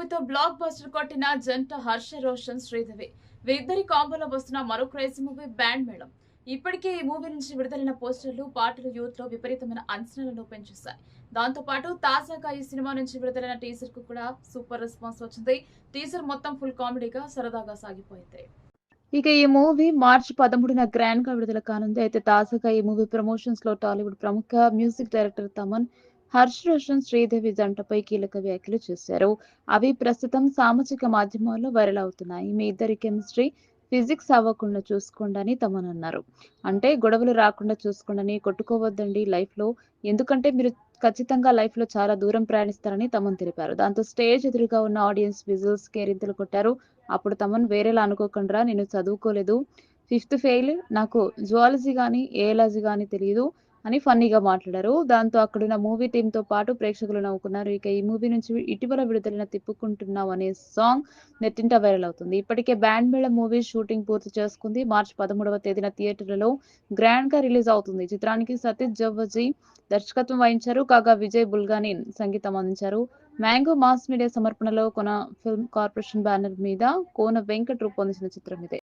మూవీతో block buster కొట్టిన జంట హర్ష రోషన్ శ్రీదేవి. వీరిద్దరి కాంబోలో వస్తున్న మరో క్రేజీ మూవీ బ్యాండ్ మేళం. ఇప్పటికే ఈ మూవీ నుంచి విడుదలైన పోస్టర్లు, పాటలు యూత్ లో విపరీతమైన అంచనాలను పెంచేశాయి. దాంతో పాటు తాజాగా ఈ సినిమా నుంచి విడుదలైన టీజర్ కు కూడా సూపర్ రెస్పాన్స్ వచ్చింది. టీజర్ మొత్తం ఫుల్ కామెడీగా సరదాగా సాగిపోయింది. ఇక ఈ మూవీ మార్చి 13న గ్రాండ్ గా విడుదల కానుంది. అయితే తాజాగా ఈ మూవీ ప్రమోషన్స్ లో టాలీవుడ్ ప్రముఖ మ్యూజిక్ డైరెక్టర్ తమన్, హర్ష్ రోషన్ శ్రీదేవి జంటపై కీలక వ్యాఖ్యలు చేశారు. అవి ప్రస్తుతం సామాజిక మాధ్యమాల్లో వైరల్ అవుతున్నాయి. మీ ఇద్దరి కెమిస్ట్రీ ఫిజిక్స్ అవ్వకుండా చూసుకోండి అని తమన్ అన్నారు. అంటే గొడవలు రాకుండా చూసుకోండి, కొట్టుకోవద్దండి లైఫ్ లో, ఎందుకంటే మీరు ఖచ్చితంగా లైఫ్ లో చాలా దూరం ప్రయాణిస్తారని తమన్ తెలిపారు. దాంతో స్టేజ్ ఎదురుగా ఉన్న ఆడియన్స్ విజువల్స్ కేరింతలు కొట్టారు. అప్పుడు తమన్ వేరేలా అనుకోకండ్రా, నేను చదువుకోలేదు, ఫిఫ్త్ ఫెయిల్, నాకు జువాలజీ గానీ ఏలాజీ గానీ తెలియదు అని ఫన్నీగా మాట్లాడారు. దాంతో అక్కడున్న మూవీ టీమ్ తో పాటు ప్రేక్షకులు నవ్వుకున్నారు. ఇక ఈ మూవీ నుంచి ఇటీవల విడుదలైన తిప్పుకుంటున్నాం అనే సాంగ్ నెట్టింట వైరల్ అవుతుంది. ఇప్పటికే బ్యాండ్ మేళం మూవీ షూటింగ్ పూర్తి చేసుకుంది. మార్చి 13వ తేదీన థియేటర్లలో గ్రాండ్ గా రిలీజ్ అవుతుంది. చిత్రానికి సతీష్ జవ్వజీ దర్శకత్వం వహించారు. కాగా విజయ్ బుల్గాని సంగీతం అందించారు. మ్యాంగో మాస్ మీడియా సమర్పణలో కొన ఫిల్మ్ కార్పొరేషన్ బ్యానర్ మీద కోన వెంకట్ రూపొందించిన చిత్రం ఇదే.